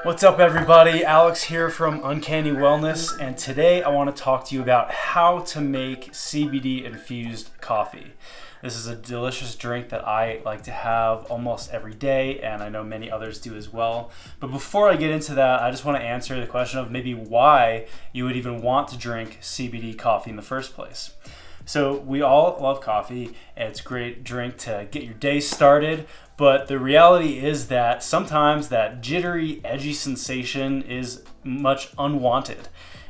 What's up, everybody? Alex here from UnCanny Wellness, and today I want to talk to you about how to make CBD infused coffee. This is a delicious drink that I like to have almost every day, and I know many others do as well. But before I get into that, I just want to answer the question of maybe why you would even want to drink CBD coffee in the first place. So we all love coffee, and it's a great drink to get your day started. But the reality is that sometimes that jittery, edgy sensation is much unwanted.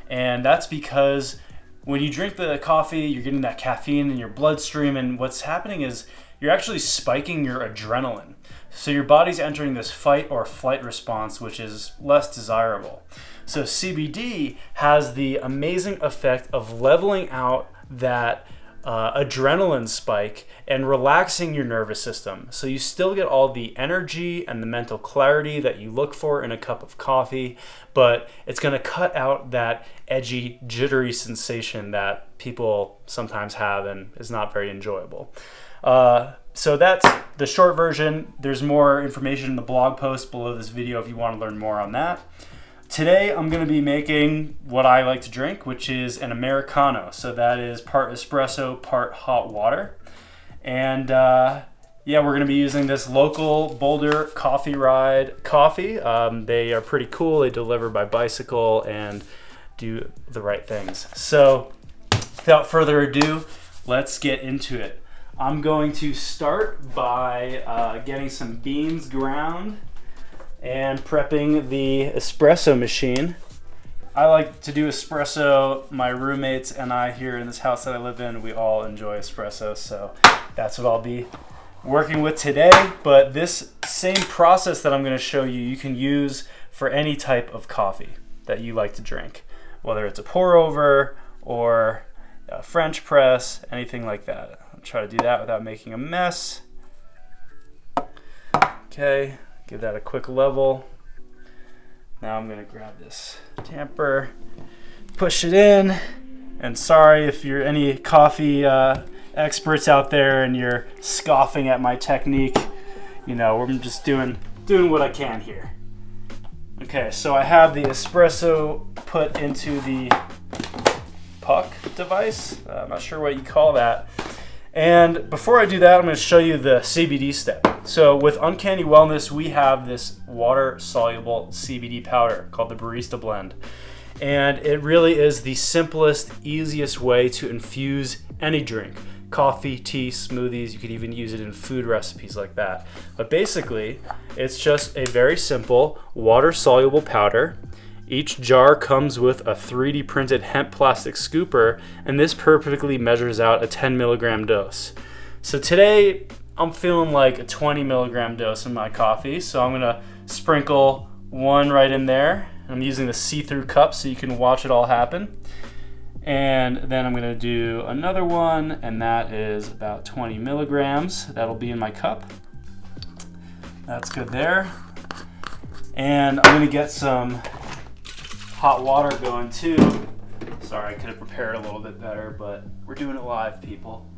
And that's because when you drink the coffee, you're getting that caffeine in your bloodstream, and what's happening is you're actually spiking your adrenaline. So your body's entering this fight or flight response, which is less desirable. So CBD has the amazing effect of leveling out that adrenaline spike and relaxing your nervous system. So you still get all the energy and the mental clarity that you look for in a cup of coffee, but it's going to cut out that edgy, jittery sensation that people sometimes have and is not very enjoyable. So that's the short version. There's more information in the blog post below this video if you want to learn more on that. Today I'm going to be making what I like to drink, which is an Americano. So that is part espresso, part hot water. And we're going to be using this local Boulder Coffee Ride coffee. They are pretty cool. They deliver by bicycle and do the right things. So without further ado, let's get into it. I'm going to start by getting some beans ground and prepping the espresso machine. I like to do espresso. My roommates and I here in this house that I live in, we all enjoy espresso, so that's what I'll be working with today. But this same process that I'm going to show you, you can use for any type of coffee that you like to drink, whether it's a pour over or a French press, anything like that. I'll try to do that without making a mess. Okay. Give that a quick level. Now I'm gonna grab this tamper, push it in, and sorry if you're any coffee experts out there and you're scoffing at my technique. You know, I'm just doing what I can here. Okay, so I have the espresso put into the puck device. I'm not sure what you call that. And before I do that, I'm going to show you the CBD step. So with UnCanny Wellness, we have this Water Soluble CBD Powder called the Barista blend. And it really is the simplest, easiest way to infuse any drink. Coffee, tea, smoothies, you could even use it in food recipes like that. But basically, it's just a very simple water-soluble powder. Each jar comes with a 3D printed hemp plastic scooper, and this perfectly measures out a 10 milligram dose. So today, I'm feeling like a 20 milligram dose in my coffee, so I'm gonna sprinkle one right in there. I'm using the see-through cup so you can watch it all happen. And then I'm gonna do another one, and that is about 20 milligrams. That'll be in my cup. That's good there. And I'm gonna get some hot water going too. Sorry, I could have prepared a little bit better, but we're doing it live, people.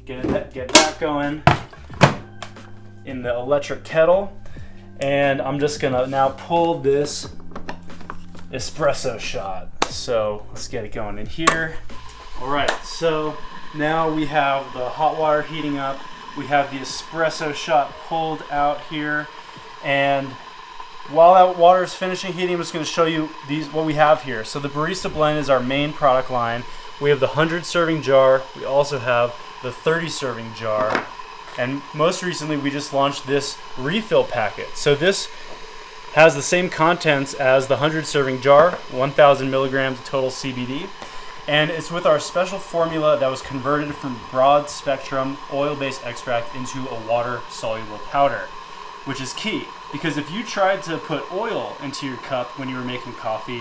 Get that going in the electric kettle, and I'm just gonna now pull this espresso shot. So let's get it going in here. All right, so now we have the hot water heating up. We have the espresso shot pulled out here, and while that water is finishing heating, I'm just going to show you what we have here. So the Barista blend is our main product line. We have the 100 serving jar. We also have the 30 serving jar. And most recently, we just launched this refill packet. So this has the same contents as the 100 serving jar, 1,000 milligrams of total CBD. And it's with our special formula that was converted from broad spectrum oil-based extract into a water-soluble powder, which is key. Because if you tried to put oil into your cup when you were making coffee,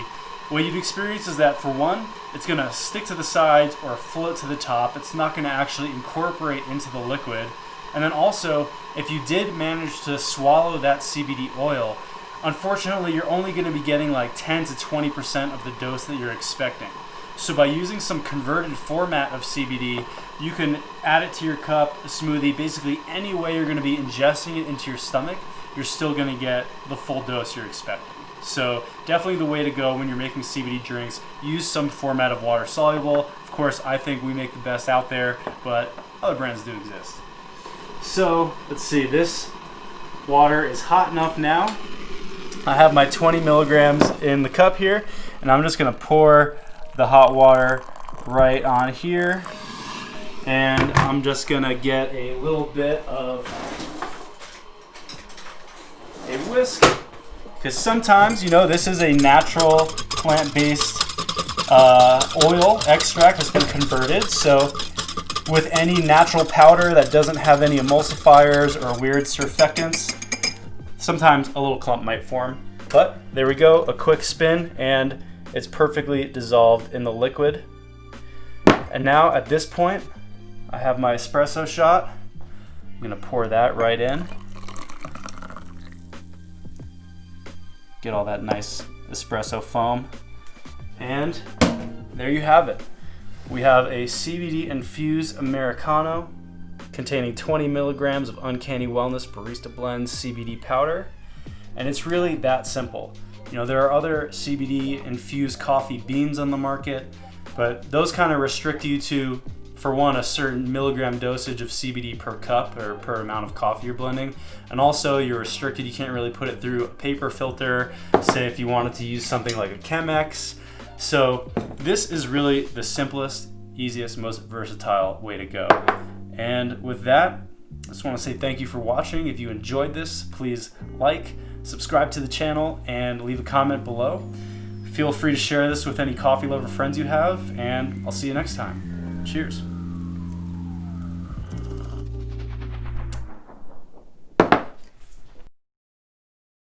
what you'd experience is that, for one, it's going to stick to the sides or float to the top. It's not going to actually incorporate into the liquid. And then also, if you did manage to swallow that CBD oil, unfortunately, you're only going to be getting like 10 to 20% of the dose that you're expecting. So by using some converted format of CBD, you can add it to your cup, a smoothie, basically any way you're going to be ingesting it into your stomach, you're still gonna get the full dose you're expecting. So definitely the way to go when you're making CBD drinks. Use some format of water soluble. Of course, I think we make the best out there, but other brands do exist. So let's see, this water is hot enough now. I have my 20 milligrams in the cup here, and I'm just gonna pour the hot water right on here. And I'm just gonna get a little bit of a whisk, because sometimes, you know, this is a natural plant-based oil extract that's been converted. So with any natural powder that doesn't have any emulsifiers or weird surfactants, sometimes a little clump might form. But there we go, a quick spin, and it's perfectly dissolved in the liquid. And now at this point, I have my espresso shot. I'm gonna pour that right in. Get all that nice espresso foam. And there you have it. We have a CBD infused Americano containing 20 milligrams of UnCanny Wellness Barista Blend CBD powder. And it's really that simple. You know, there are other CBD infused coffee beans on the market, but those kind of restrict you to, for one, a certain milligram dosage of CBD per cup or per amount of coffee you're blending. And also you're restricted, you can't really put it through a paper filter, say if you wanted to use something like a Chemex. So this is really the simplest, easiest, most versatile way to go. And with that, I just want to say thank you for watching. If you enjoyed this, please like, subscribe to the channel, and leave a comment below. Feel free to share this with any coffee lover friends you have, and I'll see you next time. Cheers.